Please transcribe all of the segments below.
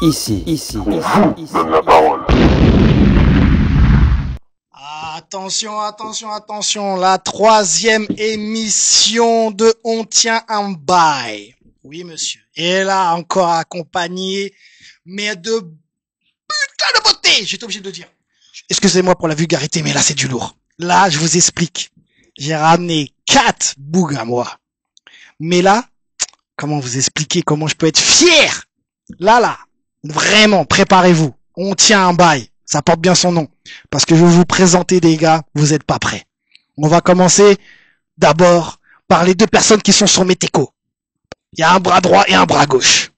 Donne la parole. Attention, la troisième émission de On tient un bail. Oui, monsieur. Et là, encore accompagné, mais de putain de beauté, j'étais obligé de le dire. Excusez-moi pour la vulgarité, mais là, c'est du lourd. Là, je vous explique. J'ai ramené 4 bougs à moi. Mais là, comment vous expliquer comment je peux être fier? Là, vraiment, préparez-vous. On tient un bail. Ça porte bien son nom. Parce que je vais vous présenter des gars, vous êtes pas prêts. On va commencer d'abord par les deux personnes qui sont sur mes techos. Il y a un bras droit et un bras gauche.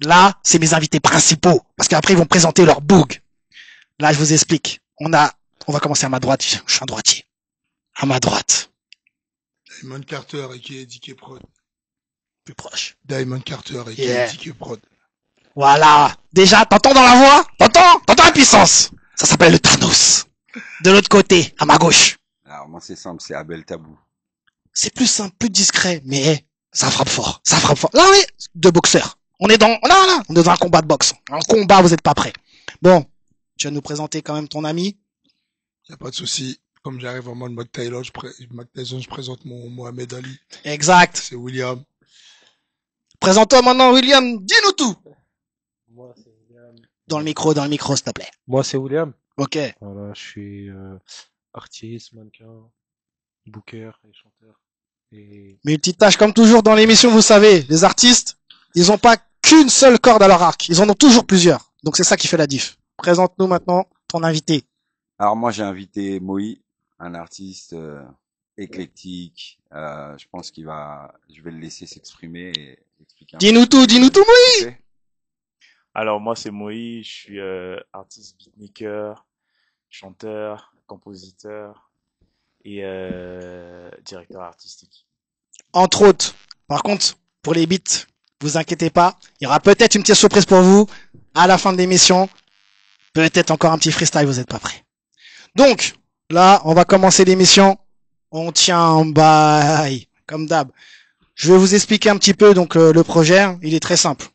Là, c'est mes invités principaux. Parce qu'après, ils vont présenter leur boug. Là, je vous explique. On va commencer à ma droite. Je suis un droitier. À ma droite. Diamond Carter et qui est DK Prod. Plus proche. Diamond Carter et qui est DK Prod. Voilà. Déjà, t'entends dans la voix? T'entends la puissance? Ça s'appelle le Thanos. De l'autre côté, à ma gauche. Alors, moi, c'est simple, c'est Abel Tabou. C'est plus simple, plus discret, mais ça frappe fort. Là, oui, deux boxeurs. On est dans un combat de boxe. Un combat, vous êtes pas prêts. Bon. Tu vas nous présenter quand même ton ami? Y a pas de souci. Comme j'arrive en mode Tyson, je présente mon Mohamed Ali. Exact. C'est William. Présente-toi maintenant, William. Dis-nous tout. Moi, c'est William. Dans le micro, s'il te plaît. Moi, c'est William. Ok. Voilà, je suis artiste, mannequin, booker et chanteur. Et... Multitâche, comme toujours dans l'émission, vous savez, les artistes, ils ont pas qu'une seule corde à leur arc. Ils en ont toujours plusieurs. Donc c'est ça qui fait la diff. Présente-nous maintenant ton invité. Alors, moi, j'ai invité Moï, un artiste éclectique. Je pense je vais le laisser s'exprimer et expliquer. Dis-nous tout, Moï. Okay. Alors moi c'est Moïse, je suis artiste beatmaker, chanteur, compositeur et directeur artistique. Entre autres. Par contre, pour les beats, vous inquiétez pas, il y aura peut-être une petite surprise pour vous à la fin de l'émission. Peut-être encore un petit freestyle, vous êtes pas prêts. Donc, là, on va commencer l'émission. On tient un bail, comme d'hab. Je vais vous expliquer un petit peu donc le projet, il est très simple.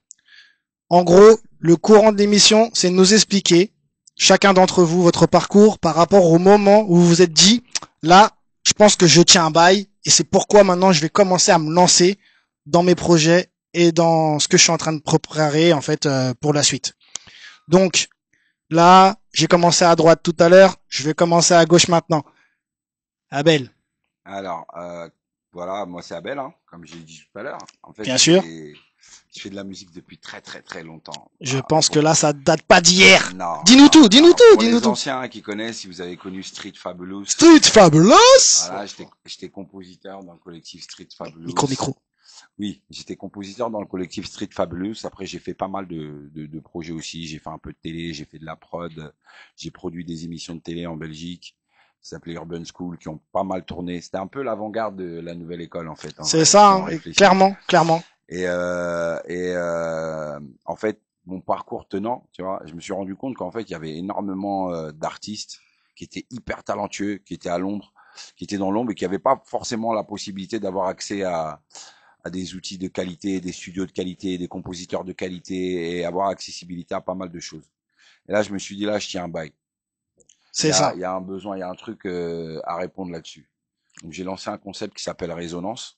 En gros, le courant de l'émission, c'est de nous expliquer, chacun d'entre vous, votre parcours par rapport au moment où vous vous êtes dit, là, je pense que je tiens un bail, et c'est pourquoi maintenant je vais commencer à me lancer dans mes projets et dans ce que je suis en train de préparer, en fait, pour la suite. Donc, là, j'ai commencé à droite tout à l'heure, je vais commencer à gauche maintenant. Abel. Alors, voilà, moi c'est Abel, hein, comme j'ai dit tout à l'heure. En fait, bien sûr. Je fais de la musique depuis très très très longtemps. Je pense que là, ça date pas d'hier. Non. Dis-nous tout. Pour les anciens qui connaissent, si vous avez connu Street Fabulous. Voilà, j'étais compositeur dans le collectif Street Fabulous. Micro. Oui, j'étais compositeur dans le collectif Street Fabulous. Après, j'ai fait pas mal de projets aussi. J'ai fait un peu de télé, j'ai fait de la prod. J'ai produit des émissions de télé en Belgique. Ça s'appelait Urban School, qui ont pas mal tourné. C'était un peu l'avant-garde de la nouvelle école, en fait. C'est ça, hein, clairement. Et en fait, mon parcours tenant, tu vois, je me suis rendu compte qu'en fait, il y avait énormément d'artistes qui étaient hyper talentueux, qui étaient à l'ombre, qui étaient dans l'ombre et qui n'avaient pas forcément la possibilité d'avoir accès à des outils de qualité, des studios de qualité, des compositeurs de qualité et avoir accessibilité à pas mal de choses. Et là, je me suis dit, là, je tiens un bail. C'est ça. Il y a un besoin, il y a un truc à répondre là-dessus. Donc, j'ai lancé un concept qui s'appelle Résonance.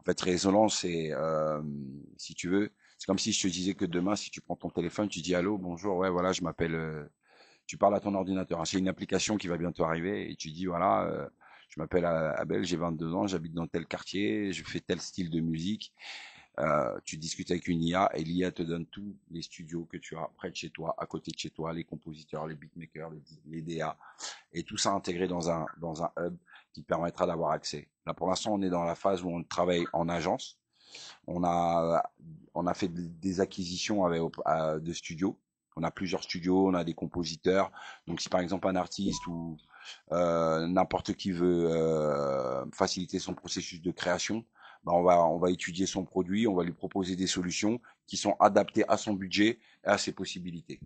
En fait, Résonance, c'est, si tu veux, c'est comme si je te disais que demain, si tu prends ton téléphone, tu dis allô, bonjour, ouais, voilà, je m'appelle, tu parles à ton ordinateur. C'est une application qui va bientôt arriver et tu dis voilà, je m'appelle Abel, j'ai 22 ans, j'habite dans tel quartier, je fais tel style de musique. Tu discutes avec une IA et l'IA te donne tous les studios que tu as près de chez toi, à côté de chez toi, les compositeurs, les beatmakers, les DA et tout ça intégré dans un hub qui permettra d'avoir accès. Là, pour l'instant, on est dans la phase où on travaille en agence. On a fait des acquisitions de studios. On a plusieurs studios, on a des compositeurs. Donc, si par exemple un artiste ou n'importe qui veut faciliter son processus de création, ben on va étudier son produit, on va lui proposer des solutions qui sont adaptées à son budget et à ses possibilités.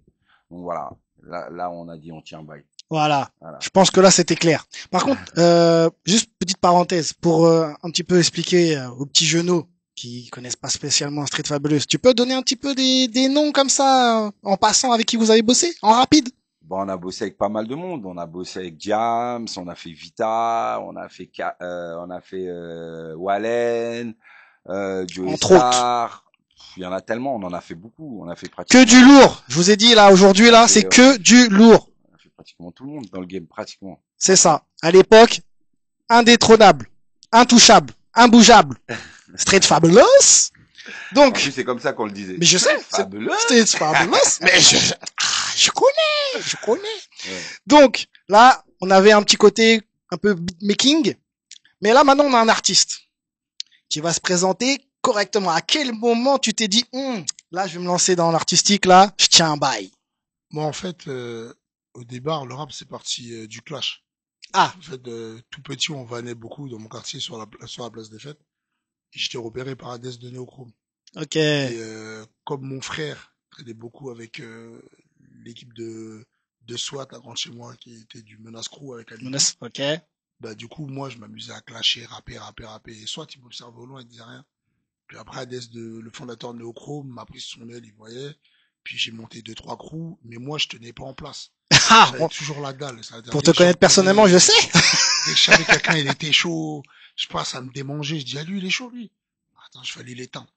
Donc voilà, là on a dit on tient bail. Voilà. Je pense que là c'était clair. Par contre, juste petite parenthèse pour un petit peu expliquer aux petits genoux qui connaissent pas spécialement Street Fabulous, tu peux donner un petit peu des noms comme ça, en passant, avec qui vous avez bossé, en rapide? Bon, on a bossé avec pas mal de monde. On a bossé avec Diams, on a fait Vita, on a fait Wallen, Joey Entre autres. Star. Il y en a tellement, on en a fait beaucoup. On a fait Que pratiquement, du lourd. Je vous ai dit, là, aujourd'hui, là, c'est que du lourd. on a fait pratiquement tout le monde dans le game, pratiquement. C'est ça. À l'époque, indétrônable, intouchable, imbougeable. Street Fabulous. En Donc, plus, c'est comme ça qu'on le disait. mais je sais, Fabuleux. Street Fabulous. Mais je connais. Ouais. Donc, là, on avait un petit côté un peu beatmaking. Mais là, maintenant, on a un artiste qui va se présenter correctement. À quel moment tu t'es dit, là, je vais me lancer dans l'artistique, là, je tiens un bail. Moi, en fait, au départ, le rap, c'est parti du clash. Ah, En fait, tout petit, on vannait beaucoup dans mon quartier sur la place des fêtes. Et j'étais repéré par Hades de Néochrome. ok. Et comme mon frère traînait beaucoup avec l'équipe de SWAT à grande chez moi, qui était du Menace Crew avec Ali, Ok. bah du coup, moi, je m'amusais à clasher, rapper. Et SWAT, il m'observait au loin, il disait rien. Puis après, Hades, le fondateur de Néochrome, m'a pris sous son aile, il voyait. Puis j'ai monté 2-3 crews, mais moi, je tenais pas en place. Ah, J'avais bon, toujours la dalle. C'est-à-dire, pour dès te que connaître j'entendais- personnellement, je sais. Dès que je savais quelqu'un, il était chaud, je sais pas, ça me démangeait. Je dis, ah, lui, il est chaud, lui. Attends, je fallait l'éteindre.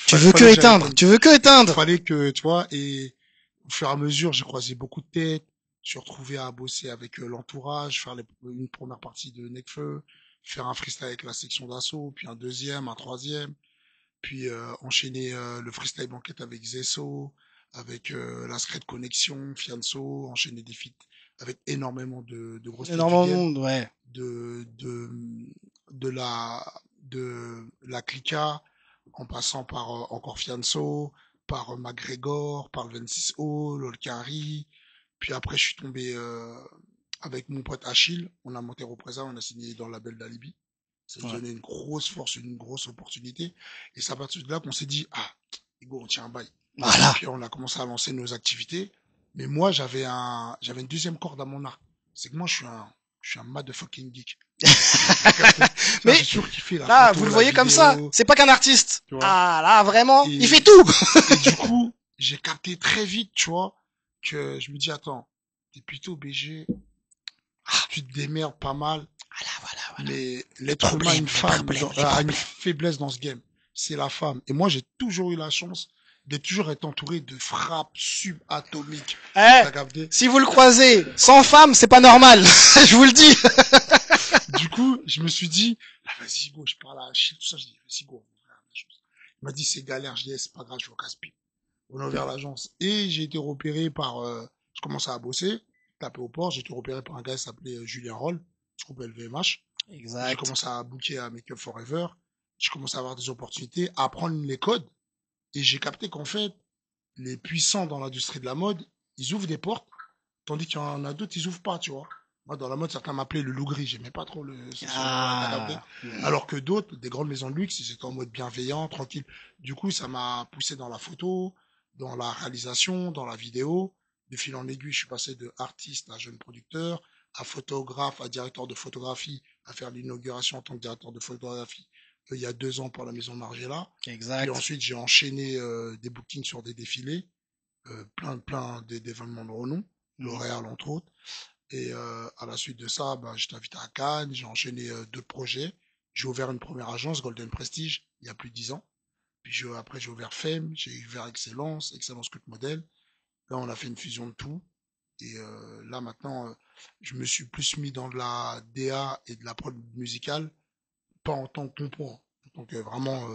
Tu veux que éteindre. Tu veux que Il éteindre. fallait que, tu vois, et au fur et à mesure, j'ai croisé beaucoup de têtes. Je suis retrouvé à bosser avec l'entourage, faire une première partie de Necfeu, faire un freestyle avec la section d'assaut, puis un deuxième, un troisième, puis enchaîner le freestyle banquette avec Zesso, avec la Secret Connexion, Fianso, enchaîner des feats avec énormément de grosses têtes du Énormément de game, monde, ouais. de, de, de la Clica, en passant par encore Fianso, par McGregor, par le 26O, Lolkari. Puis après, je suis tombé avec mon pote Achille. On a monté Represa, on a signé dans le label d'Alibi. Ça nous Ouais. donnait une grosse force, une grosse opportunité. Et c'est à partir de là qu'on s'est dit, ah, Hugo, on tient un bail. Voilà. Puis on a commencé à lancer nos activités. Mais moi, j'avais une deuxième corde à mon arc. C'est que moi, je suis un motherfucking geek. Mais j'ai toujours kiffé la là, photo, vous le la voyez comme ça. vidéo. C'est pas qu'un artiste. Tu vois. Ah, là, vraiment, Et- il fait tout. Et du coup, j'ai capté très vite, tu vois, que je me dis, attends, t'es plutôt BG, tu te démerdes pas mal, Voilà. mais l'être humain a une a une faiblesse dans ce game. C'est la femme. Et moi, j'ai toujours eu la chance de toujours être entouré de frappes subatomiques. Eh, T'as capté? si vous le croisez sans femme, c'est pas normal. Je vous le dis. Du coup, je me suis dit, ah, vas-y, go, je parle à Achille, tout ça, je dis, vas-y, go, on va faire la chose. Il m'a dit, c'est galère, je dis, c'est pas grave, je vais au casse-pipe. On a ouvert l'agence. Et j'ai été repéré par, je commençais à bosser, taper au port, j'ai été repéré par un gars qui s'appelait Julien Roll, du groupe LVMH. J'ai Exact. commencé à booker à Make Up Forever. J'ai commencé à avoir des opportunités, à apprendre les codes. Et j'ai capté qu'en fait, les puissants dans l'industrie de la mode, ils ouvrent des portes, tandis qu'il y en a d'autres, ils ouvrent pas, tu vois. Moi, dans la mode, certains m'appelaient le loup gris. J'aimais pas trop ce surnom-là, t'as capté. Alors que d'autres, des grandes maisons de luxe, ils étaient en mode bienveillant, tranquille. Du coup, ça m'a poussé dans la photo, dans la réalisation, dans la vidéo. De fil en aiguille, je suis passé de artiste à jeune producteur, à photographe, à directeur de photographie, à faire l'inauguration en tant que directeur de photographie il y a 2 ans pour la maison Margiela. Puis Exact. ensuite, j'ai enchaîné des bookings sur des défilés, plein d'événements de renom, L'Oréal entre autres. Et à la suite de ça, bah, j'étais invité à Cannes, j'ai enchaîné 2 projets. J'ai ouvert une première agence, Golden Prestige, il y a plus de 10 ans. Puis après, j'ai ouvert FEM, j'ai ouvert Excellence Cult Model. Là, on a fait une fusion de tout. Et là, maintenant, je me suis plus mis dans de la DA et de la prod musicale, pas en tant que compo, en tant que vraiment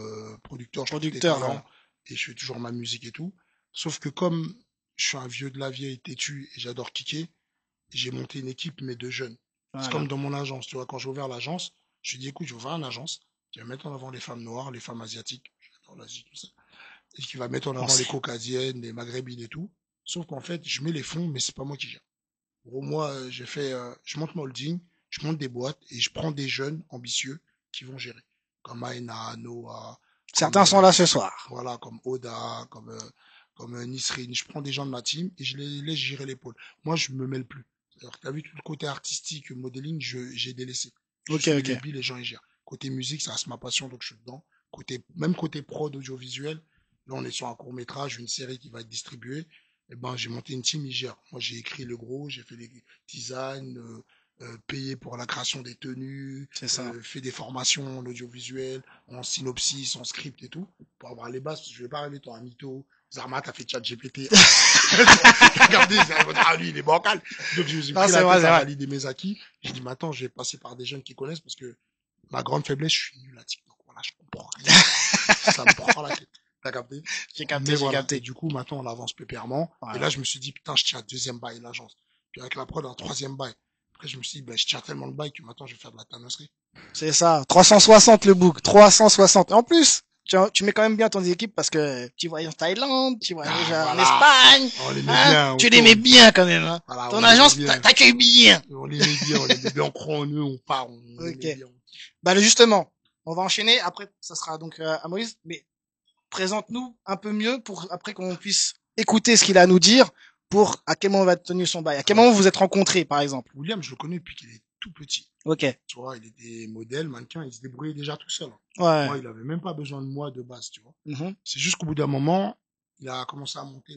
producteur. Je trouve des Producteur, talents, ouais. et je fais toujours ma musique et tout. Sauf que comme je suis un vieux de la vieille têtu et j'adore kicker, j'ai monté une équipe, mais de jeunes. Voilà. C'est comme dans mon agence, tu vois, quand j'ai ouvert l'agence, je dis, écoute, je vais ouvrir une agence qui va mettre en avant les femmes noires, les femmes asiatiques, j'adore l'Asie, tout ça, et qui va mettre en avant les caucasiennes, les maghrébines et tout. Sauf qu'en fait, je mets les fonds, mais c'est pas moi qui gère. Pour moi, je monte mon holding, je monte des boîtes et je prends des jeunes ambitieux qui vont gérer. Comme Aena, Noah. Certains sont là ce soir. Voilà, comme Oda, comme Nisrine. Je prends des gens de ma team et je les laisse gérer l'épaule. Moi, je me mêle plus. C'est-à-dire que t'as vu tout le côté artistique, modeling, j'ai délaissé. Je suis débile, les gens, ils gèrent. Côté musique, ça reste ma passion, donc je suis dedans. même côté prod audiovisuel. Là, on est sur un court-métrage, une série qui va être distribuée. Et ben, j'ai monté une team, ils gèrent. Moi, j'ai écrit le gros, j'ai fait les designs, payé pour la création des tenues, C'est ça. fait des formations en audiovisuel, en synopsis, en script et tout, pour avoir les bases, parce que je vais pas rêver, toi, un mytho. Zarma, t'as fait chat GPT. Regardez, ils vont dire, ah, lui, il est bancal. Donc, je me suis Non, pris c'est la vrai, tête c'est à vrai. valider mes acquis. J'ai dit, mais attends, je vais passer par des jeunes qui connaissent parce que ma grande faiblesse, je suis nul à TikTok. Voilà, je comprends rien. Ça me prend la tête. T'as capté? J'ai capté, Mais j'ai voilà. capté. Et du coup, maintenant, on avance pépèrement. Ouais. Et là, je me suis dit, putain, je tiens un deuxième bail, l'agence. Puis avec la prod, un troisième bail. Après, je me suis dit, ben, je tiens tellement le bail que maintenant, je vais faire de la tannerie. C'est ça. 360 le book. 360. En plus, tu mets quand même bien ton équipe parce que tu voyages en Thaïlande, tu voyages en voilà. Espagne. On les met Hein, bien. tu les mets bien quand même. Hein. Voilà, Ton on les agence met bien. t'accueille bien. On les met bien, on les met bien. On croit en eux, on part, on les Ok. met bien. Bah justement, on va enchaîner. Après, ça sera donc à Moïse. Mais présente-nous un peu mieux pour après qu'on puisse écouter ce qu'il a à nous dire pour à quel moment va tenir son bail. À quel moment vous vous êtes rencontrés, par exemple. William, je le connais depuis qu'il est tout petit. Ok. Tu vois, il était modèle, mannequin, il se débrouillait déjà tout seul. Ouais. Moi, il avait même pas besoin de moi de base, tu vois. Mhm. C'est juste qu'au bout d'un moment, il a commencé à monter,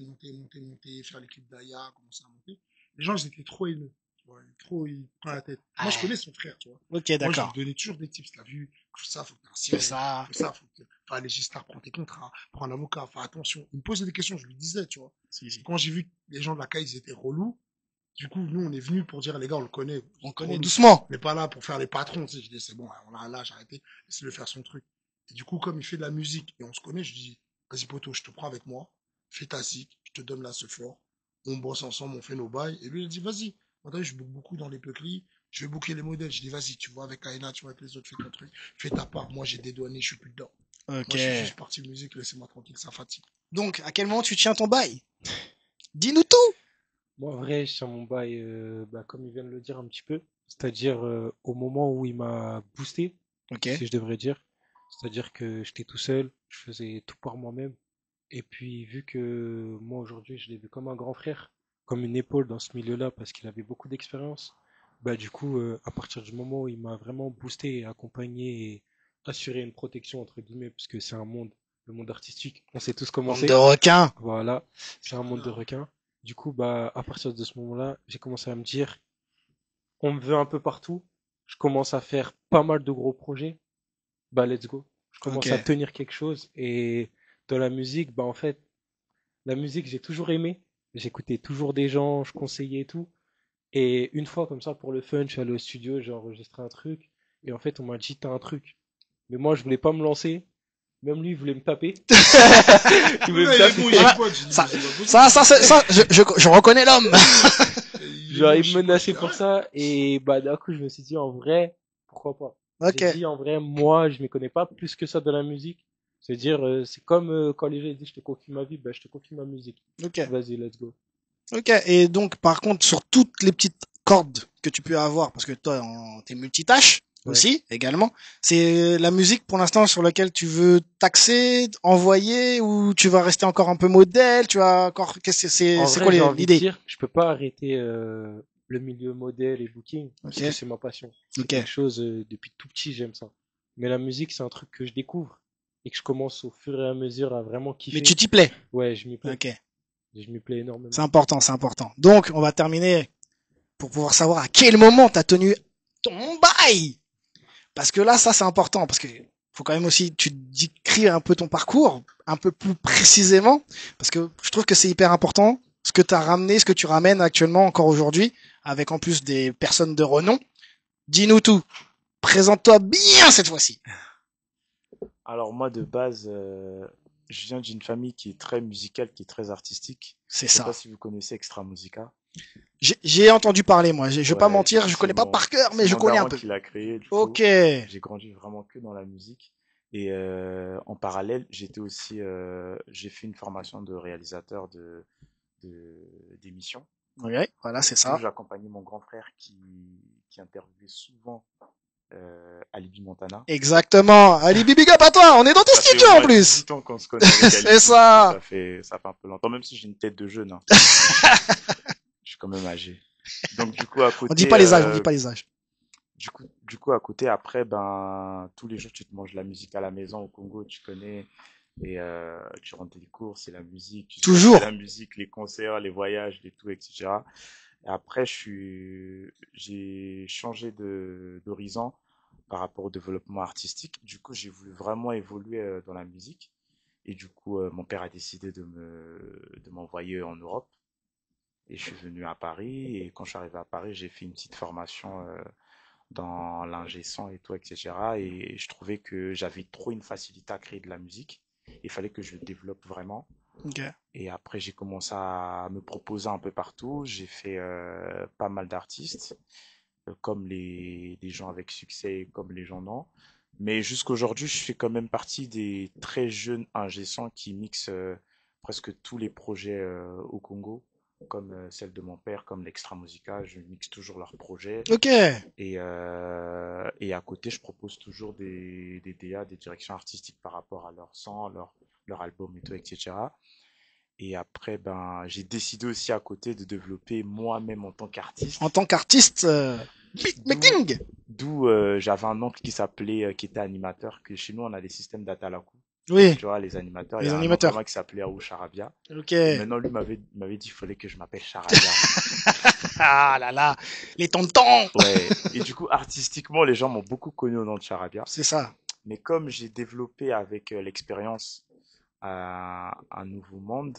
faire les clips d'Aya, commencer à monter. Les gens, ils étaient trop haineux. Tu vois, ils prennent la tête. Moi, je connais son frère, tu vois. Ok, Moi, je d'accord. lui donnais toujours des tips. T'as vu, faut ça, faut que t'aies un C'est CRM, ça. faut ça, faut que enfin, les Gistards, prends tes contrats, prends un avocat, fais attention. Il me posait des questions, je lui disais, tu vois. Si, si. Quand j'ai vu que les gens de la CAI, ils étaient relous, du coup, nous, on est venus pour dire, les gars, on le connaît. On connaît relou. doucement. On n'est pas là pour faire les patrons, tu sais. Je dis, c'est bon, on a un âge, arrêtez, laissez-le faire son truc. Et du coup, comme il fait de la musique et on se connaît, je dis, vas-y, poto, je te prends avec moi, fais ta zik, je te donne la ce fort, on bosse ensemble, on fait nos bails. Et lui, il a dit, vas-y. Maintenant, je book beaucoup dans les peuplis, je vais booker les modèles. Je dis, vas-y, tu vois, avec Aina, tu vois, avec les autres, fais ton truc, fais ta part. Moi, j'ai dédouané, je suis plus dedans. Ok. Moi, je suis juste parti musique, laissez-moi tranquille, ça fatigue. Donc, à quel moment tu tiens ton bail? Dis-nous tout. Moi, en vrai, je tiens mon bail, comme il vient de le dire un petit peu, c'est-à-dire au moment où il m'a boosté, Ok. si je devrais dire. C'est-à-dire que j'étais tout seul, je faisais tout par moi-même. Et puis, vu que moi, aujourd'hui, je l'ai vu comme un grand frère, comme une épaule dans ce milieu-là, parce qu'il avait beaucoup d'expérience, bah, du coup, à partir du moment où il m'a vraiment boosté et accompagné et assuré une protection, entre guillemets, parce que c'est un monde, le monde artistique, on sait tous comment Bande c'est. de requins. Voilà, c'est un monde de requins. Du coup, bah, à partir de ce moment-là, j'ai commencé à me dire, on me veut un peu partout. Je commence à faire pas mal de gros projets. Bah, let's go. Je commence Ok. à tenir quelque chose. Et dans la musique, bah, en fait, la musique, j'ai toujours aimé. J'écoutais toujours des gens, je conseillais et tout. Et une fois, comme ça, pour le fun, je suis allé au studio, j'ai enregistré un truc. Et en fait, on m'a dit, t'as un truc. Mais moi, je voulais pas me lancer. Même lui, il voulait me taper. Il voulait me Ouais, il est taper. bon, il est Voilà. pote, j'ai dit, Ça- mais c'est pas possible. je reconnais l'homme. Genre, est il bon, me menaçait je sais pour pas, ça. Et bah, d'un coup, je me suis dit, en vrai, pourquoi pas? Ok. J'ai dit, en vrai, moi, je ne connais pas plus que ça de la musique. C'est-à-dire, c'est comme quand les gens disent, je te confie ma vie, bah, je te confie ma musique. Ok. Vas-y, let's go. Ok. Et donc, par contre, sur toutes les petites cordes que tu peux avoir, parce que toi, t'es multitâche Ouais. aussi, également, c'est la musique pour l'instant sur laquelle tu veux taxer, envoyer, ou tu vas rester encore un peu modèle, tu vas encore, c'est En c'est vrai, quoi j'ai envie de l'idée? dire, je peux pas arrêter le milieu modèle et booking, parce Ok. que c'est ma passion. C'est Ok. quelque chose, depuis tout petit, j'aime ça. Mais la musique, c'est un truc que je découvre et que je commence au fur et à mesure à vraiment kiffer. Mais tu t'y plais. Ouais, je m'y plais. Ok. Je m'y plais énormément. C'est important, c'est important. Donc, on va terminer pour pouvoir savoir à quel moment t'as tenu ton bail. Parce que là, ça, c'est important. Parce que faut quand même aussi, tu décrire un peu ton parcours, un peu plus précisément. Parce que je trouve que c'est hyper important. Ce que t'as ramené, ce que tu ramènes actuellement encore aujourd'hui, avec en plus des personnes de renom. Dis-nous tout. Présente-toi bien cette fois-ci. Alors moi de base, je viens d'une famille qui est très musicale, qui est très artistique. C'est Je sais ça. pas si vous connaissez Extra Musica. J'ai entendu parler, moi. Je vais pas Ouais, du mentir, coup, je connais pas par cœur, mais c'est je mon connais un daron peu. qui l'a créé. Du Ok. coup, j'ai grandi vraiment que dans la musique. Et en parallèle, j'ai fait une formation de réalisateur d'émissions. Ouais, voilà, c'est Du coup, ça. j'accompagnais mon grand frère qui interviewait souvent Alibi Montana. Exactement. Alibi, big up à toi. On est dans tes Ça fait studios au en moins plus. 18 ans qu'on se connaît avec C'est Alibi. ça. Ça fait un peu longtemps, même si j'ai une tête de jeune. Hein. Je suis quand même âgé. Donc du coup, à On dit côté, pas les âges, on dit pas les âges. Du coup, à côté, après, ben, tous les jours, tu te manges la musique à la maison au Congo, tu connais, et tu rentres des cours, c'est la musique, tu sors, c'est Toujours. la musique, les concerts, les voyages, les tout, etc. Et après, j'ai changé d'horizon par rapport au développement artistique. Du coup, j'ai voulu vraiment évoluer dans la musique. Et du coup, mon père a décidé de m'envoyer en Europe. Et je suis venu à Paris. Et quand je suis arrivé à Paris, j'ai fait une petite formation dans l'ingé son et tout, etc. Et je trouvais que j'avais trop une facilité à créer de la musique. Il fallait que je le développe vraiment. Ok. Et après, j'ai commencé à me proposer un peu partout. J'ai fait pas mal d'artistes, comme les gens avec succès, comme les gens non. Mais jusqu'aujourd'hui, je fais quand même partie des très jeunes ingé-sons qui mixent presque tous les projets au Congo, comme celle de mon père, comme l'Extra Musica. Je mixe toujours leurs projets. Ok. Et à côté, je propose toujours des DA, des directions artistiques par rapport à leur son, leur album et tout, etc. Et après, ben, j'ai décidé aussi à côté de développer moi-même en tant En qu'artiste, tant qu'artiste, d'où beatmaking. j'avais un oncle qui s'appelait, qui était animateur, que chez nous on a les systèmes d'Atalaku. Oui, Tu vois, les animateurs, il y les a un oncle à animateurs. moi qui s'appelait Aou Charabia. Ok. Et maintenant, lui m'avait dit qu'il fallait que je m'appelle Charabia. Ah là là, les tontons. Ouais. Et du coup, artistiquement, les gens m'ont beaucoup connu au nom de Charabia. C'est ça. Mais comme j'ai développé avec l'expérience un nouveau monde,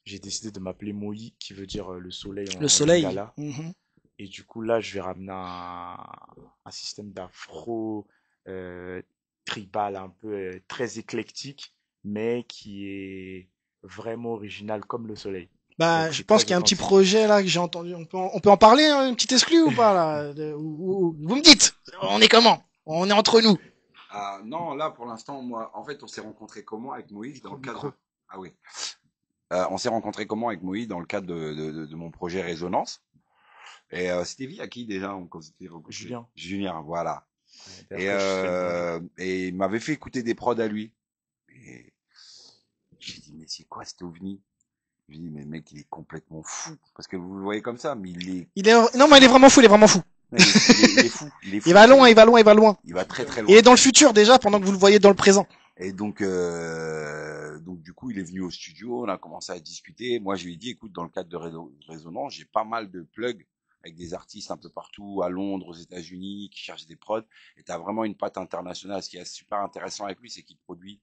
j'ai décidé de m'appeler Moï, qui veut dire le soleil Le en soleil. lingala. Mhm. Et du coup, là, je vais ramener un système d'afro euh, tribal un peu très éclectique, mais qui est vraiment original comme le soleil. Bah, Donc, je c'est pense très qu'il y a un petit authentique. projet là que j'ai entendu. On peut en parler, hein, une petite exclue ou pas là vous me dites, on est comment? On est entre nous. Ah non, là pour l'instant, moi, en fait, on s'est rencontrés comment avec Moïse dans Micro, le micro. cadre. Ah oui. On s'est rencontrés comment avec Moïse dans le cadre de mon projet Résonance. Et c'était via qui déjà quand s'était rencontrés? Julien, Julien, voilà. ouais, d'après, je fais le bonjour. Et il m'avait fait écouter des prods à lui. Et j'ai dit, mais c'est quoi cet ovni? Je lui dis, mais le mec, il est complètement fou. Parce que vous le voyez comme ça, mais Non, mais il est vraiment fou, il est vraiment fou. il est fou. Il est fou. Il va loin, il va loin, il va loin. Il va très très Il loin. est dans le futur déjà pendant que vous le voyez dans le présent. Et donc du coup, il est venu au studio, on a commencé à discuter. Moi, je lui ai dit, écoute, dans le cadre de Résonance, j'ai pas mal de plugs avec des artistes un peu partout, à Londres, aux États-Unis, qui cherchent des prods. Et t'as vraiment une patte internationale. Ce qui est super intéressant avec lui, c'est qu'il produit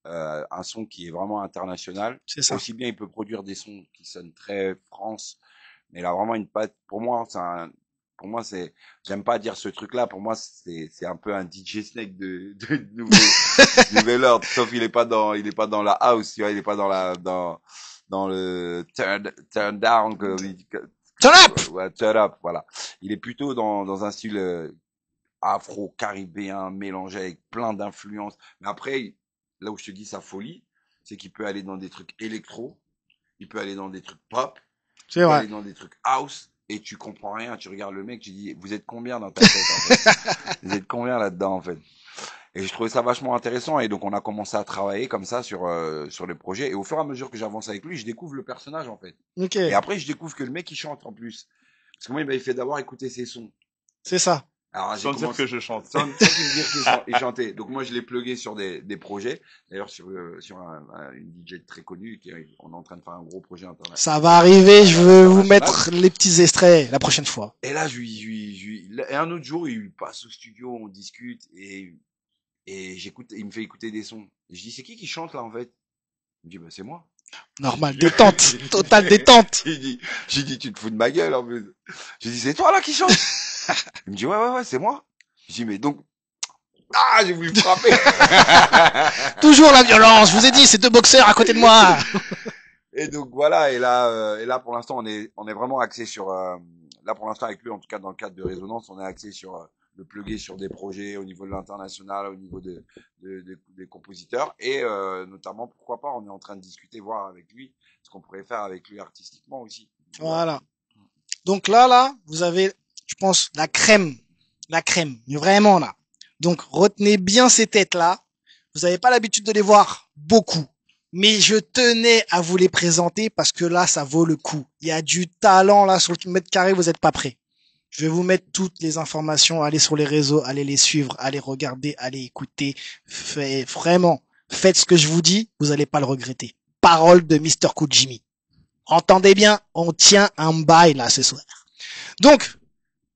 un son qui est vraiment international. C'est ça. Aussi bien, il peut produire des sons qui sonnent très France, mais il a vraiment une patte. Pour moi, j'aime pas dire ce truc-là. Pour moi, c'est un peu un DJ Snake de nouvel ordre. Sauf il est pas dans la house, tu vois, il est pas dans le turn down, Turn up! ouais, turn up, voilà. Il est plutôt dans un style afro-caribéen mélangé avec plein d'influences. Mais après, là où je te dis sa folie, c'est qu'il peut aller dans des trucs électro, il peut aller dans des trucs pop, C'est il peut vrai. aller dans des trucs house, et tu comprends rien. Tu regardes le mec, tu dis, vous êtes combien dans ta tête, en fait? Vous êtes combien là-dedans, en fait? Et je trouvais ça vachement intéressant, et donc on a commencé à travailler comme ça sur les projets, et au fur et à mesure que j'avance avec lui, je découvre le personnage, en fait. Ok. Et après, je découvre que le mec, il chante en plus. Parce que moi, il m'avait fait d'abord écouter ses sons. C'est ça. Alors, j'ai Sans dire commencé, que je chante. sans qu'il me dise qu'il chantait. Donc, moi, je l'ai plugué sur des projets. D'ailleurs, sur une DJ très connue, on est en train de faire un gros projet international. Ça va arriver, je veux vous mettre les petits extraits la prochaine fois. Et là, et un autre jour, il passe au studio, on discute, et j'écoute, il me fait écouter des sons. Et je dis, c'est qui chante là, en fait? Il me dit, bah, c'est moi. Normal, détente, totale détente. J'ai dit, tu te fous de ma gueule, en plus. J'ai dit, c'est toi là qui chante? Il me dit, ouais, c'est moi. J'ai dit, mais donc, j'ai voulu me frapper. Toujours la violence, je vous ai dit, c'est deux boxeurs à côté de moi. Et donc voilà, et là pour l'instant on est vraiment axé sur là pour l'instant avec lui en tout cas dans le cadre de Résonance, on est axé sur le plugger sur des projets au niveau de l'international, au niveau des compositeurs et notamment pourquoi pas, on est en train de discuter voir avec lui ce qu'on pourrait faire avec lui artistiquement aussi. Voilà. Donc là, vous avez, je pense, la crème, vraiment là. Donc retenez bien ces têtes-là. Vous n'avez pas l'habitude de les voir beaucoup, mais je tenais à vous les présenter parce que là, ça vaut le coup. Il y a du talent là sur le mètre carré, vous n'êtes pas prêts. Je vais vous mettre toutes les informations. Allez sur les réseaux, allez les suivre, allez regarder, allez écouter. Vraiment, faites ce que je vous dis, vous allez pas le regretter. Parole de Mr. Kujimi. Entendez bien, on tient un bail là ce soir. Donc,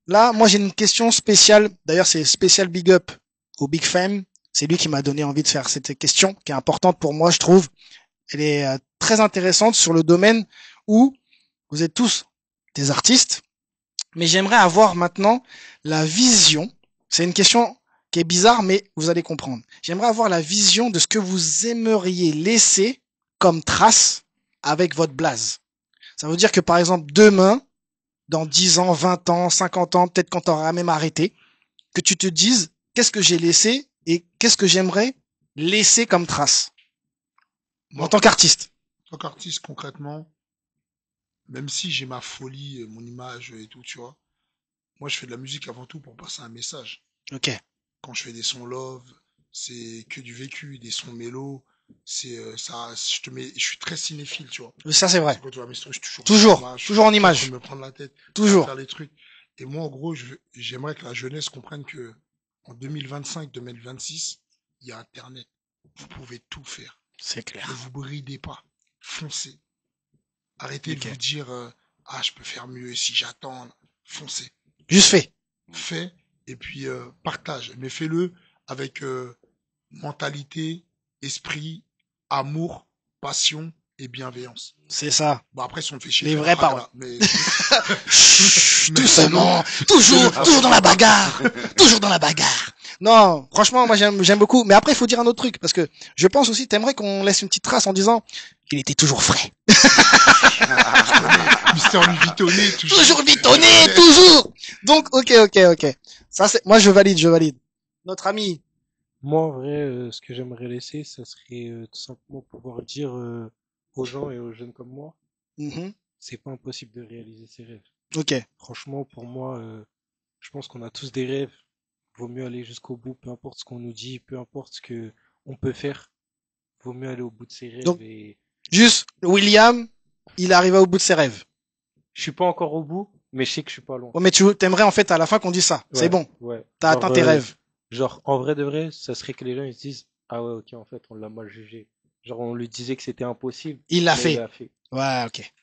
là, moi j'ai une question spéciale. D'ailleurs, c'est spécial big up au Big Fam. C'est lui qui m'a donné envie de faire cette question, qui est importante pour moi, je trouve. Elle est très intéressante sur le domaine où vous êtes tous des artistes. Mais j'aimerais avoir maintenant la vision. C'est une question qui est bizarre, mais vous allez comprendre. J'aimerais avoir la vision de ce que vous aimeriez laisser comme trace avec votre blaze. Ça veut dire que par exemple, demain, dans 10 ans, 20 ans, 50 ans, peut-être quand tu auras même arrêté, que tu te dises qu'est-ce que j'ai laissé et qu'est-ce que j'aimerais laisser comme trace en Moi, tant qu'artiste. en tant qu'artiste, concrètement, même si j'ai ma folie, mon image et tout, tu vois, moi, je fais de la musique avant tout pour passer un message. Ok, Quand je fais des sons love, c'est que du vécu, des sons mélo, c'est ça, je suis très cinéphile, tu vois. ça c'est vrai. C'est quand tu vois mes stories, je suis Toujours, toujours en je suis en train image, de me prendre la tête, à toujours. faire les trucs. Et moi, en gros, j'aimerais que la jeunesse comprenne que en 2025, 2026, il y a Internet. Vous pouvez tout faire. C'est Ne clair. vous bridez pas. Foncez. Arrêtez de Ok. vous dire, ah, je peux faire mieux si j'attends. Foncez. Juste fait. Fais et puis partage. Mais fais-le avec mentalité, esprit, amour, passion et bienveillance. C'est ça. Bon, après, si on te fait chier, Les fais vraies la hague, paroles. là. Mais, Chut, mais doucement, toujours dans la bagarre, toujours dans la bagarre. Non, franchement, moi j'aime beaucoup. Mais après, il faut dire un autre truc parce que je pense aussi, t'aimerais qu'on laisse une petite trace en disant qu'il était toujours frais, Mister Vuittonné, toujours bitonné, toujours. Donc, ok. Ça c'est, moi je valide. Notre ami. Moi, en vrai, ce que j'aimerais laisser, ça serait tout simplement pouvoir dire aux gens et aux jeunes comme moi, Mhm. c'est pas impossible de réaliser ses rêves. Ok, Franchement, pour moi, je pense qu'on a tous des rêves. Vaut mieux aller jusqu'au bout, peu importe ce qu'on nous dit, peu importe ce que on peut faire. Vaut mieux aller au bout de ses rêves donc et juste William, il est arrivé au bout de ses rêves. je suis pas encore au bout, mais je sais que je suis pas loin. Oh, mais tu t'aimerais en fait à la fin qu'on dise ça. C'est Ouais, bon, ouais. t'as Genre, atteint tes rêves. genre, en vrai de vrai, ça serait que les gens ils se disent, ah ouais, ok, en fait, on l'a mal jugé. Genre, on lui disait que c'était impossible, Il l'a mais il fait. l'a fait. Ouais, ok.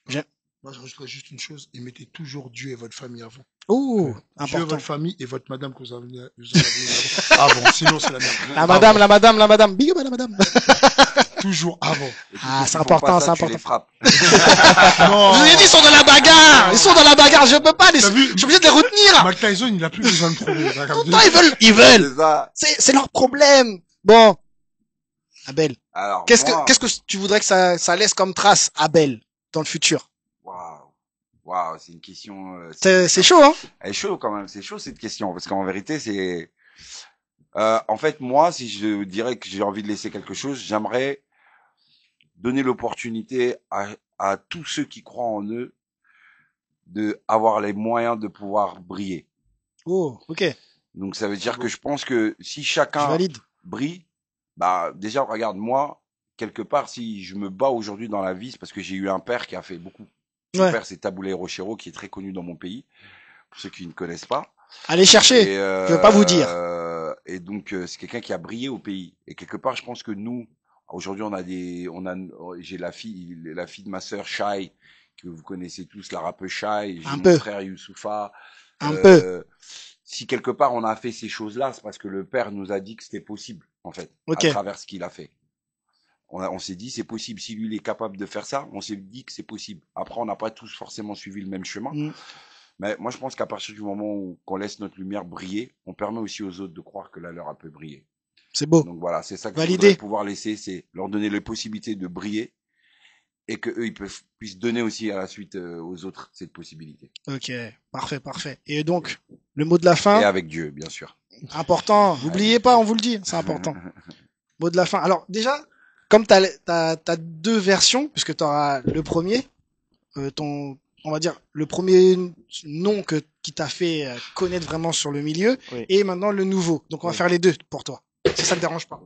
moi, je rajouterais juste une chose, et mettez toujours Dieu et votre famille avant. Ouh, Dieu, important. votre famille et votre madame que vous en avez avant. Sinon, c'est la merde. La madame. Big up à la madame. Toujours avant. Et puis, Ah, ceux c'est qui font important, pas ça, c'est tu les important. frappes. Non. Je vous ai dit, ils sont dans la bagarre. Ils sont dans la bagarre. Je peux pas. T'as vu? Je suis obligé de les retenir. Mike Tyson, il a plus besoin de prouver. Tout le temps, ils veulent. C'est ça. C'est leur problème. Bon. Abel. Alors, Qu'est-ce moi, que tu voudrais que ça laisse comme trace, Abel, dans le futur? waouh, c'est une question, C'est chaud, hein? elle est chaud quand même, c'est chaud cette question, parce qu'en vérité, c'est, en fait, moi, si je dirais que j'ai envie de laisser quelque chose, j'aimerais donner l'opportunité à tous ceux qui croient en eux de avoir les moyens de pouvoir briller. Oh, ok. Donc, ça veut dire C'est que beau. je pense que si Je chacun valide. brille, bah, déjà, regarde, moi, quelque part, si je me bats aujourd'hui dans la vie, c'est parce que j'ai eu un père qui a fait beaucoup. Mon Ouais. père, c'est Taboulé Rochero, qui est très connu dans mon pays, pour ceux qui ne connaissent pas. Allez chercher. Et, Je vais pas vous dire. Et donc, c'est quelqu'un qui a brillé au pays. Et quelque part, je pense que nous, aujourd'hui, j'ai la fille de ma sœur, Shai, que vous connaissez tous, la rappeuse Shai. J'ai Un mon peu. frère Youssoufa. Un peu. Si quelque part on a fait ces choses-là, c'est parce que le père nous a dit que c'était possible, en fait, Ok. à travers ce qu'il a fait. On s'est dit c'est possible. Si lui il est capable de faire ça, on s'est dit que c'est possible. Après, on n'a pas tous forcément suivi le même chemin. Mm. Mais moi, je pense qu'à partir du moment où qu'on laisse notre lumière briller, on permet aussi aux autres de croire que la leur elle peut briller. C'est beau. Donc voilà, c'est ça que je Validé. voudrais pouvoir laisser, c'est leur donner les possibilités de briller et que eux puissent donner aussi à la suite aux autres cette possibilité. Ok. Parfait. Et donc, le mot de la Et fin, avec Dieu, bien sûr. important. N'oubliez pas, on vous le dit. C'est important. Mot de la fin. Alors, déjà, comme t'as deux versions, puisque t'auras le premier, on va dire, le premier nom qui t'a fait connaître vraiment sur le milieu, Oui. et maintenant le nouveau. Donc, on va Oui. faire les deux pour toi. Si ça te dérange pas.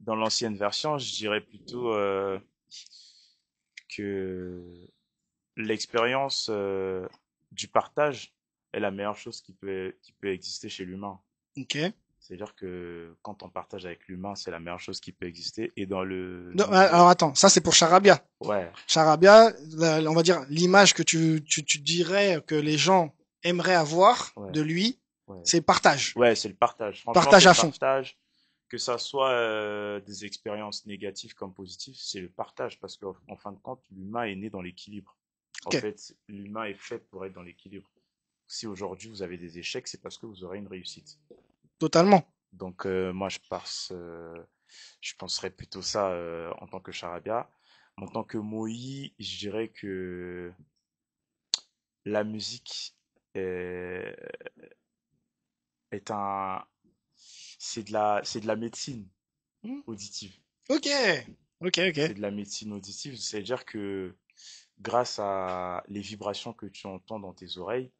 Dans l'ancienne version, je dirais plutôt que l'expérience du partage est la meilleure chose qui peut exister chez l'humain. Ok. C'est-à-dire que quand on partage avec l'humain, c'est la meilleure chose qui peut exister. Et dans le Non, niveau... alors attends, ça c'est pour Charabia. Ouais, Charabia, on va dire l'image que tu dirais que les gens aimeraient avoir ouais, de lui, ouais. c'est partage. Ouais, c'est le partage. Franchement, Partage c'est à le fond. partage. Que ça soit des expériences négatives comme positives, c'est le partage. Parce qu'en fin de compte, l'humain est né dans l'équilibre. En Ok. fait, l'humain est fait pour être dans l'équilibre. Si aujourd'hui vous avez des échecs, c'est parce que vous aurez une réussite. Totalement. Donc moi, je penserais plutôt ça en tant que Charabia. En tant que Moï, je dirais que la musique est, est un, c'est de la médecine Hmm. auditive. Ok. Ok, ok. C'est de la médecine auditive, c'est-à-dire que grâce à les vibrations que tu entends dans tes oreilles,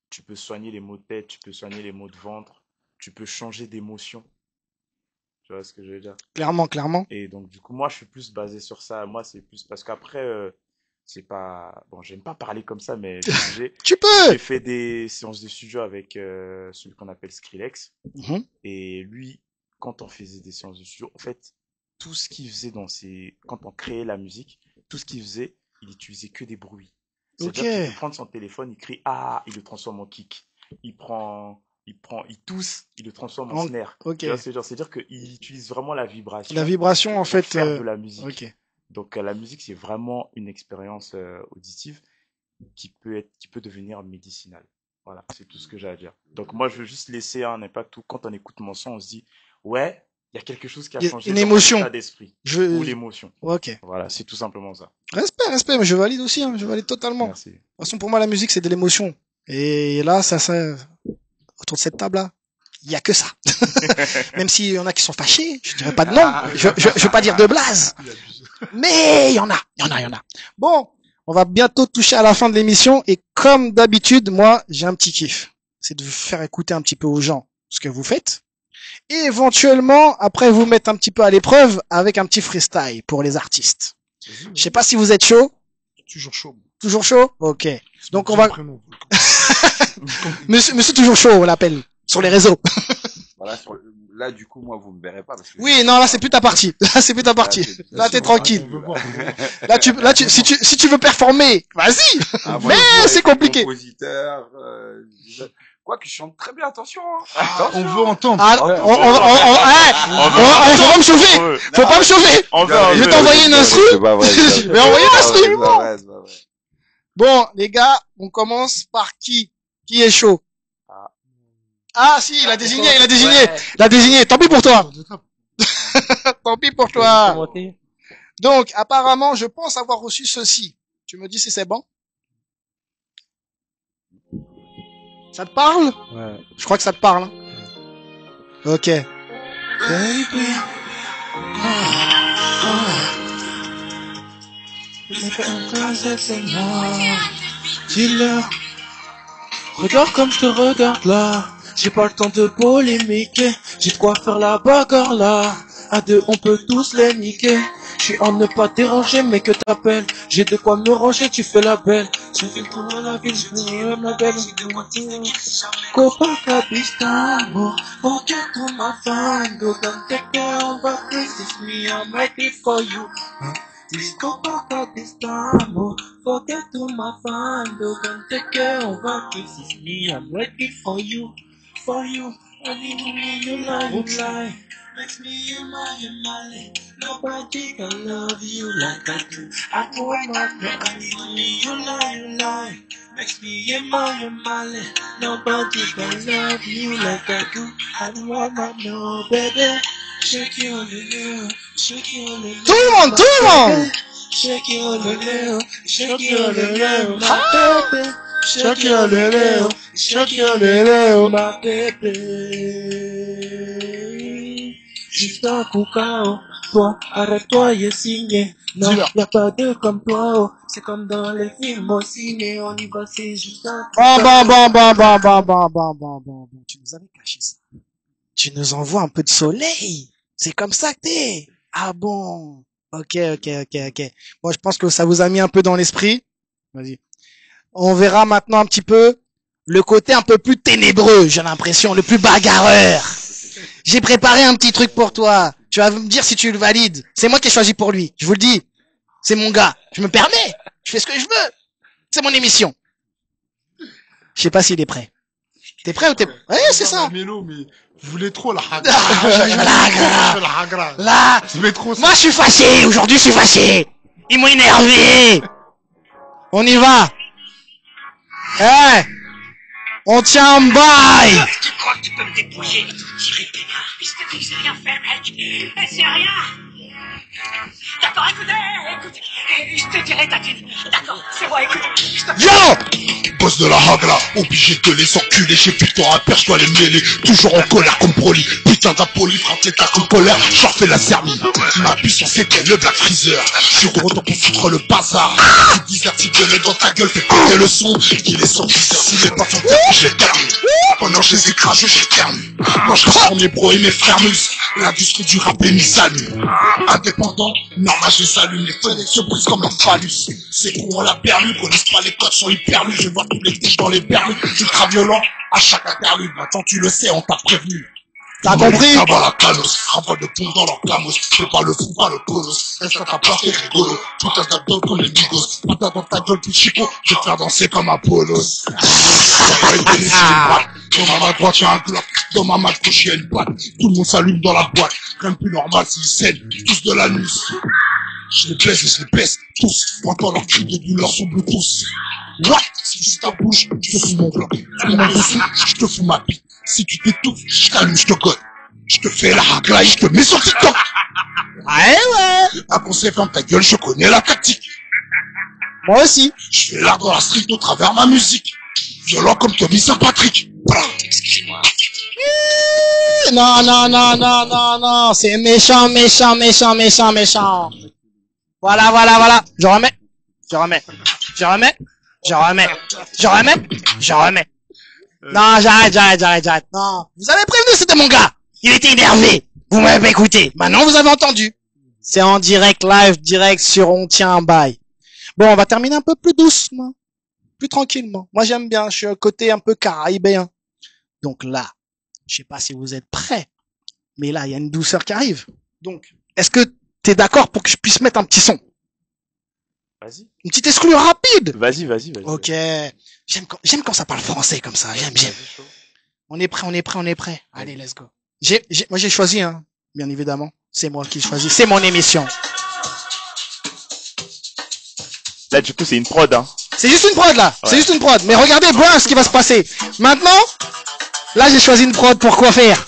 tu peux soigner les maux de tête, tu peux soigner les maux de ventre, tu peux changer d'émotion. Tu vois ce que je veux dire? Clairement, clairement. Et donc, du coup, moi, je suis plus basé sur ça. Moi, c'est plus parce qu'après, c'est pas. Bon, j'aime pas parler comme ça, mais je suis obligé. Tu peux. J'ai fait des séances de studio avec celui qu'on appelle Skrillex. Mhm. Et lui, quand on faisait des séances de studio, en fait, tout ce qu'il faisait quand on créait la musique, tout ce qu'il faisait, il utilisait que des bruits. Ok. C'est-à-dire qu'il peut prendre son téléphone, il crie ah, il le transforme en kick. Il tousse, il le transforme en En- snare. Ok. Tu vois ce que je veux dire? C'est-à-dire qu'il utilise vraiment la vibration La vibration, en pour fait. faire de la musique. Ok. Donc la musique, c'est vraiment une expérience auditive qui peut devenir médicinale. Voilà, c'est tout ce que j'ai à dire. Donc moi, je veux juste laisser un impact où quand on écoute mon son, on se dit, ouais, il y a quelque chose qui a Il y a changé une dans mon émotion. état d'esprit ou Je. l'émotion. Ok. Voilà, c'est tout simplement ça. Respect, mais je valide aussi. Hein, je valide totalement. De toute Merci. façon, pour moi, la musique, c'est de l'émotion. Et là, ça, autour de cette table-là, il y a que ça. Même s'il y en a qui sont fâchés, je dirais pas de nom. Je veux pas dire de blase. Il abuse. Mais il y en a. Bon, on va bientôt toucher à la fin de l'émission et comme d'habitude, moi, j'ai un petit kiff. C'est de vous faire écouter un petit peu aux gens ce que vous faites et éventuellement, après, vous mettre un petit peu à l'épreuve avec un petit freestyle pour les artistes. Vas-y, Je sais pas si vous êtes chaud. toujours chaud. Toujours chaud? Ok. C'est Donc, mon on va, deuxième prénom. monsieur toujours chaud, on l'appelle. Sur les réseaux. Voilà, là, du coup, moi, vous me verrez pas parce que Oui, non, là, c'est plus ta partie. Là, c'est plus ta partie. Là, t'es tranquille. On veut voir. Si tu veux performer, vas-y. Ah, Mais moi, c'est compliqué. Compositeur, quoi que je chante très bien, attention. Hein. On veut entendre. Ah, Ouais, faut pas me chauffer. Faut pas me chauffer. Je vais t'envoyer une instru. C'est pas vrai. Je vais envoyer une instru. C'est pas vrai, c'est pas vrai. Bon, les gars, on commence par qui? Qui est chaud? Ah, si, il a désigné. Tant pis pour toi. Tant pis pour toi. Commenter. Donc, apparemment, je pense avoir reçu ceci. Tu me dis si c'est bon? Ça te parle? Ouais. Je crois que ça te parle. Hein. Ok. Baby, dis-leur, regarde comme je te regarde là. J'ai pas le temps de polémiquer, j'ai de quoi faire la bagarre là. À deux, on peut tous les niquer. J'suis en ne pas déranger, mais que t'appelles. J'ai de quoi me ranger, tu fais la belle. Je fais le tour de la ville, je fais la belle. Copacabana, forget all my fun. Go down, take care of my places. Me, I'm ready for you. This Copacabana, forget all my fun. Go down, take care of my places. Me, I'm ready for you. For you, I need you lie, you lie. Makes me in my nobody can love you like I do. I know I'm not ready. You lie. Makes me in my nobody can love you like I do. I know I'm not no baby. Shake it on the nail, shake it on the nail. Tout le monde. Shake it on the nail, shake it on the nail, my baby. Shake it on the nail, shake it on the nail, my baby. Juste un coup KO, toi, arrête-toi et signe. Non, Dis-leur. y'a pas de comme toi, oh. C'est comme dans les films au ciné, on y va, c'est juste un coup Bon. Tu nous avais caché ça. Tu nous envoies un peu de soleil. C'est comme ça que t'es. Ah bon. Ok. Bon, je pense que ça vous a mis un peu dans l'esprit. Vas-y. On verra maintenant un petit peu le côté un peu plus ténébreux, j'ai l'impression, le plus bagarreur. J'ai préparé un petit truc pour toi. Tu vas me dire si tu le valides. C'est moi qui ai choisi pour lui. Je vous le dis. C'est mon gars. Je me permets. Je fais ce que je veux. C'est mon émission. Je sais pas s'il est prêt. T'es prêt ou t'es... Ouais, c'est ça. Mélo, mais vous voulez trop la hagra. La hagra. Là, Vous voulez trop ça. moi je suis fâché. Aujourd'hui je suis fâché. Ils m'ont énervé. On y va. Eh, on tient en bail. Tu crois que tu peux me dépouiller? Tirer peinard. Je te dis que je sais rien faire, mec. C'est rien. D'accord, écoutez. Je te dirai ta thune. D'accord, c'est moi, écoute. Yo! Boss de la hagra, obligé de les enculer, j'ai plutôt un père, je dois les mêler, toujours en colère comme Broly, putain d'impoli, frappe les tacs en colère, j'en fais la sermie, ma puissance était le Black Freezer, je suis de retour pour foutre le bazar, tu désertique de l'œil dans ta gueule, fais péter le son, il est sorti, s'il est pas sur terre, je l'ai terminé, pendant je les écrase, j'ai terminé, moi je reste mes bros et mes frères mus, l'industrie du rap est mise à nu, indépendant, normal je les allume, les fenêtres se brisent comme un phallus, c'est con on l'a perdu, connaissent pas les codes, sont hyper lus, je vois tous les tiges dans les permis, ultra violent, à chaque interlude, maintenant tu le sais, on t'a prévenu. T'as compris? Ça va la canos, rafale de plomb dans leur camos, fais pas le fou, pas le colos, reste à ta place, t'es rigolo, putain d'abdos comme les migos, putain dans ta gueule, petit chico, je vais te faire danser comme Apollos. Dans ma main droite, y'a un Glock, dans ma main gauche, y'a une batte, tout le monde s'allume dans la boîte, rien de plus normal s'ils saignent, tous de la nuit. Je les baisse, tous, pendant leur cri de douleur sur Bluetooth. What? Si tu t'appouches, je te fous mon bloc. Tu m'en dessous, je te fous ma bite. Si tu t'étouffes, je t'allume, je te gomme. Je te fais la hagla et je te mets sur TikTok. Ouais. Un conseil, ferme ta gueule, je connais la tactique. Moi aussi. Je fais l'art dans la street au travers ma musique. Violent comme Tommy Saint-Patrick. Voilà. Excusez-moi. Non. C'est méchant. Voilà. Je remets. Non, j'arrête. Non. Vous avez prévenu, c'était mon gars. Il était énervé. Vous m'avez pas écouté. Maintenant, vous avez entendu. C'est en direct, live, direct sur On Tient un Bail. Bon, on va terminer un peu plus doucement. Plus tranquillement. Moi, j'aime bien. Je suis un côté un peu caribéen. Donc là, je sais pas si vous êtes prêts. Mais là, il y a une douceur qui arrive. Donc, est-ce que t'es d'accord pour que je puisse mettre un petit son? Vas-y. Une petite exclue rapide. Vas-y. Ok. J'aime quand ça parle français comme ça. J'aime. On est prêt. Allez, let's go. Moi, j'ai choisi, hein. Bien évidemment. C'est moi qui choisis. C'est mon émission. Là, du coup, c'est une prod, hein. C'est juste une prod, là. Ouais. C'est juste une prod. Mais regardez bien ce qui va se passer. Maintenant, là, j'ai choisi une prod pour quoi faire?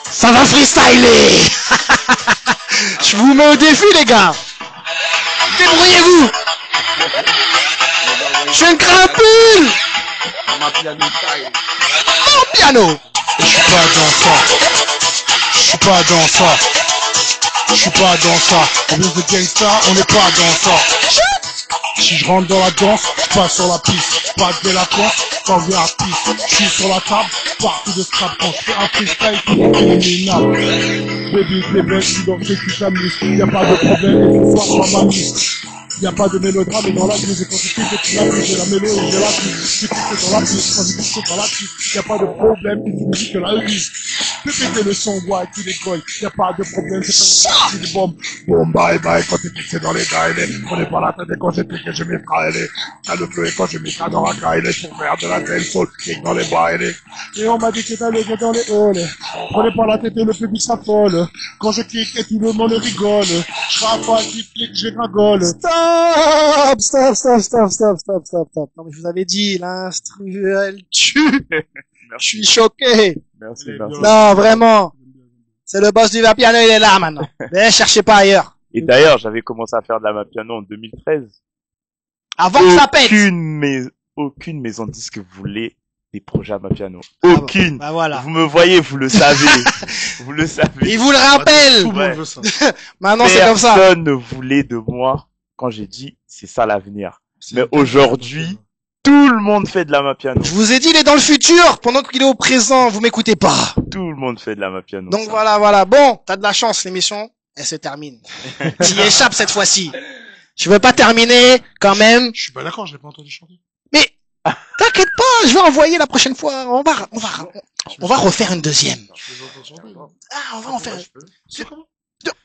Ça va freestyler. Je vous mets au défi, les gars. Débrouillez-vous. Je fais une crapule. Mon piano. Je suis pas dans ça. On vient de gangsta, on n'est pas dans ça. Si je rentre dans la danse, je passe sur la piste. Pas de délinquance, quand je artiste. Je suis sur la table, partout de scrap. Quand je fais un freestyle, tout est minable. Baby, c'est belle, tu danses, tu t'amuses. Y'a pas de problème, et ce soir, ça m'amuse. Y'a pas de mélodrame, et dans la vie, j'ai constitué que tu l'as vu, j'ai la mélo et j'ai la piste. Tu cliques dans la piste, quand je clique dans la piste, y'a pas de problème, et tu me dis que la église. Fais péter le son, ouais, tu décolles, y'a pas de problème, c'est pas une bombe. Bon, bye, quand t'es fixé dans les grailles, prenez pas la tête, et quand j'ai piqué, je m'étraille. T'as le feu, et quand je m'étraille dans la graille, pour faire de la tête, soul, kick dans les bails. Et on m'a dit que t'allais dans les halls. Prenez pas la tête, et le public s'affole. Quand je clique, et tout le monde rigole. Je rafale, tu cliques, je rigole. Stop. Non, mais je vous avais dit, l'instru, elle tue. Je suis choqué. Merci. Non, vraiment. C'est le boss du piano, il est là maintenant. Mais cherchez pas ailleurs. Et d'ailleurs, j'avais commencé à faire de la Mapiano en 2013. Avant que ça pète. Aucune maison de disque voulait des projets à Mapiano. Ah, Aucune. Bah voilà. Vous me voyez, vous le savez. Vous le savez. Il vous le rappelle. Tout le Ouais. monde veut ça. Maintenant, c'est comme ça. Personne ne voulait de moi quand j'ai dit c'est ça l'avenir. Mais aujourd'hui, tout le monde fait de la Mapiano. Je vous ai dit, il est dans le futur, pendant qu'il est au présent, vous m'écoutez pas. Tout le monde fait de la Mapiano. Donc voilà. Bon, t'as de la chance, l'émission, elle se termine. Tu y échappes cette fois-ci. Je veux pas terminer, quand même. Je suis pas d'accord, je l'ai pas entendu chanter. Mais, T'inquiète pas, je vais envoyer la prochaine fois. On va refaire une deuxième. Je les entends chanter, là. Ah, on va en faire. C'est comment?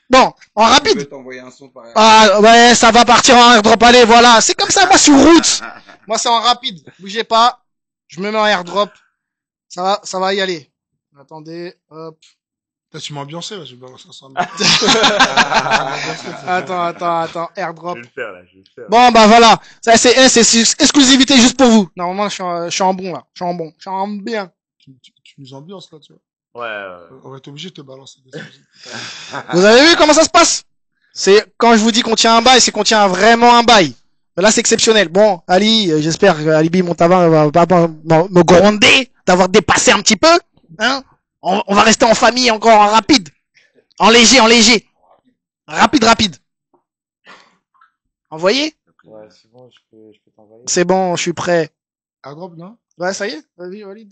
Bon, en Je rapide. vais t'envoyer un son par Ah, ouais, ça va partir en airdrop. Allez, voilà. C'est comme ça, moi, sur route. Moi, c'est en rapide. Bougez pas. Je me mets en airdrop. Ça va y aller. Attendez, hop. Là, tu m'as ambiancé, là, je vais balancer ça. Attends, airdrop. Je vais le faire, là, je vais le faire. Bon, bah voilà. Ça, c'est exclusivité juste pour vous. Normalement, je suis en bon, là. Je suis en bien. Tu nous ambiances, là, tu vois. Ouais. On va être obligé de te balancer des choses. Vous avez vu comment ça se passe? C'est, quand je vous dis qu'on tient un bail, c'est qu'on tient vraiment un bail. Mais là, c'est exceptionnel. Bon, Ali, j'espère que Alibi Montavin va pas me gronder d'avoir dépassé un petit peu. Hein? On va rester en famille encore en rapide. En léger. Rapide. Envoyé? Ouais, c'est bon, je peux t'envoyer. C'est bon, je suis prêt. Airdrop, non? Ouais, ça y est? Vas-y, valide.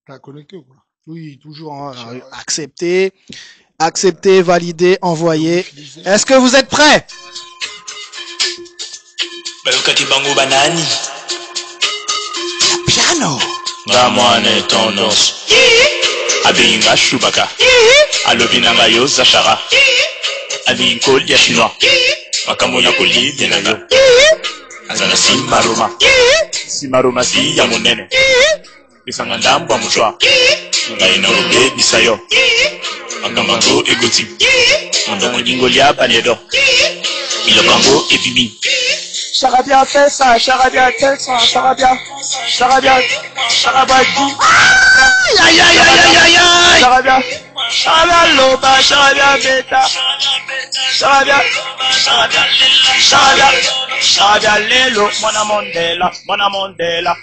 T'as connecté ou quoi? Oui, toujours, hein. Accepter, valider, envoyer. Utiliser. Est-ce que vous êtes prêts? Bayokati bango banani Piano. ngamwana etondos abinga shubaka alobinanga yo zashara abinkoli ya chinois makamona kolide na yo azana simaroma si ya monene bisanga ndambwa mushwa ngai na robe bisayo makambango egoti mondongo nyingo lya banedo ilobango ebimi Charabia Tessa, Charabia Tessa, Charabia Loba, Charabia Beta, Charabia Lelo, Mona Mandela, Mona Mandela.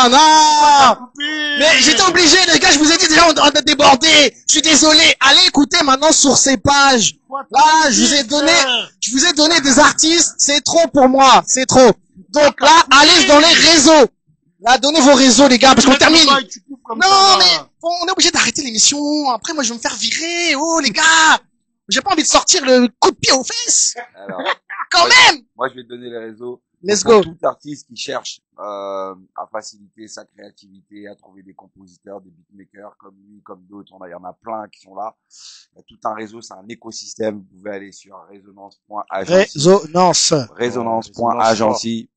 Non. Mais j'étais obligé, les gars, je vous ai dit déjà, on est en train de déborder. Je suis désolé. Allez écouter maintenant sur ces pages. Là, je vous ai donné des artistes. C'est trop pour moi. C'est trop. Donc là, allez dans les réseaux. Là, donnez vos réseaux, les gars, parce qu'on termine. Non, mais on est obligé d'arrêter l'émission. Après, moi, je vais me faire virer. Oh, les gars. J'ai pas envie de sortir le coup de pied aux fesses. Alors, Quand même. moi, je vais te donner les réseaux. Let's Pour go. tout artiste qui cherche à faciliter sa créativité, à trouver des compositeurs, des beatmakers comme lui, comme d'autres, il y en a plein qui sont là. Il y a tout un réseau, c'est un écosystème. Vous pouvez aller sur résonance.agency.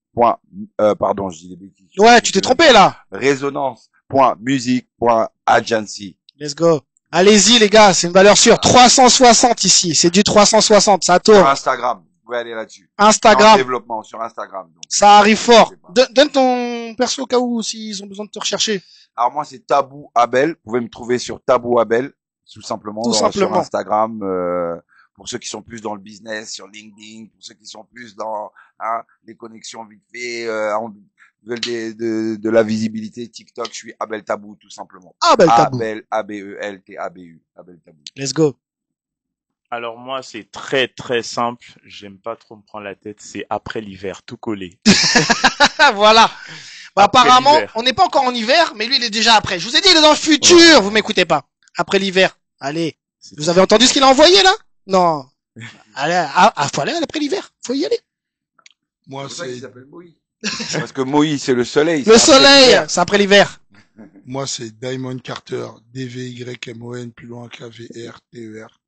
Pardon, je dis des bêtises. Ouais, tu t'es trompé là. Résonance.music.agency. Let's go. Allez-y les gars, c'est une valeur sûre. 360 ici, c'est du 360, ça Sur tourne. Instagram, vous pouvez aller là-dessus. Instagram, En développement sur Instagram. Donc. ça arrive fort. Je sais pas. Donne ton perso au cas où s'ils ont besoin de te rechercher. Alors moi, c'est Tabou Abel. Vous pouvez me trouver sur Tabou Abel, tout simplement, sur Instagram. Pour ceux qui sont plus dans le business, sur LinkedIn, pour ceux qui sont plus dans les connexions vite fait, veulent de la visibilité, TikTok, je suis Abel Tabou, tout simplement. Abel Tabou. Abel, A-B-E-L-T-A-B-U, Abel Tabou. Let's go. Alors moi, c'est très très simple. J'aime pas trop me prendre la tête. C'est après l'hiver, tout collé. Voilà. Bah, Après apparemment, l'hiver. on n'est pas encore en hiver, mais lui il est déjà après. Je vous ai dit, il est dans le futur. Vous m'écoutez pas. Après l'hiver. Allez. C'est Vous avez entendu ce qu'il a envoyé là? Non. Allez, faut aller après l'hiver. Faut y aller. Moi, C'est pour ça qu'il c'est, s'appelle Moïse. Parce que Moïse, c'est le soleil. Le c'est après soleil, l'hiver. c'est après l'hiver. moi, c'est Diamond Carter, D-V-Y-M-O-N, plus loin K-V-R-T-E-R.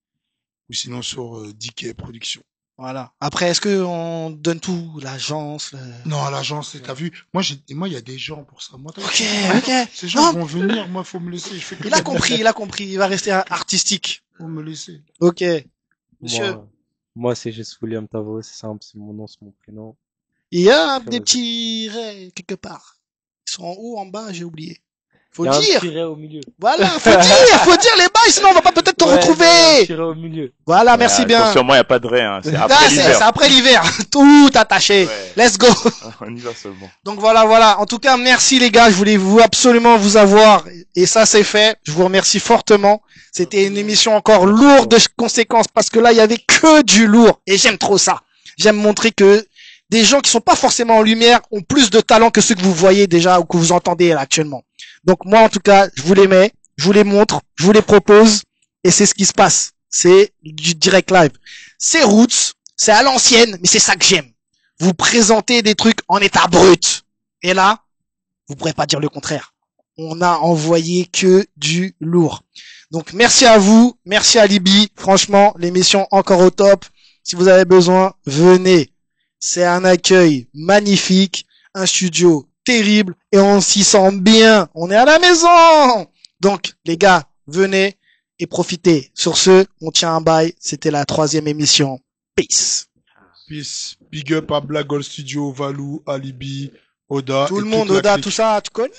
Ou sinon sur DK Production. Voilà. Après, est-ce que on donne tout, l'agence, Non, à l'agence, t'as vu. Moi, il y a des gens pour ça. Moi, t'as vu. Ok. Ces gens Non. vont venir, moi, faut me laisser. Je fais que Il a compris. Il va rester artistique. Faut me laisser. Ok. Monsieur, Moi, c'est Jess William Tavo, c'est simple, c'est mon nom, c'est mon prénom. il y a Très des bien. petits raies quelque part. Ils sont en haut, en bas, j'ai oublié. Faut Il y a un dire. petit ray au milieu. Voilà, faut dire les bails, sinon on va pas peut-être te Ouais, il y a un retrouver. petit ray au milieu. Voilà, merci bien. Attention, moi, il n'y a pas de vrai. Hein. C'est Là, après c'est l'hiver. après l'hiver. Tout attaché. Ouais. Let's go. On y va seulement. Donc voilà. En tout cas, merci les gars. Je voulais absolument vous avoir. Et ça, c'est fait. Je vous remercie fortement. C'était une émission encore lourde de conséquences parce que là, il y avait que du lourd. Et j'aime trop ça. J'aime montrer que des gens qui sont pas forcément en lumière ont plus de talent que ceux que vous voyez déjà ou que vous entendez là, actuellement. Donc moi, en tout cas, je vous les mets, je vous les montre, je vous les propose, et c'est ce qui se passe. C'est du direct live. C'est roots, c'est à l'ancienne, mais c'est ça que j'aime. Vous présentez des trucs en état brut. Et là, vous pourrez pas dire le contraire. On a envoyé que du lourd. Donc merci à vous, merci à Libye. Franchement, l'émission encore au top. Si vous avez besoin, venez. C'est un accueil magnifique, un studio terrible et on s'y sent bien. On est à la maison. Donc les gars, venez et profitez. Sur ce, on tient un bail. C'était la 3e émission. Peace. Peace. Big up à Black Gold Studio, Valou, Alibi, Oda. Tout et le toute monde, la Oda, clique. tout ça, tu connais.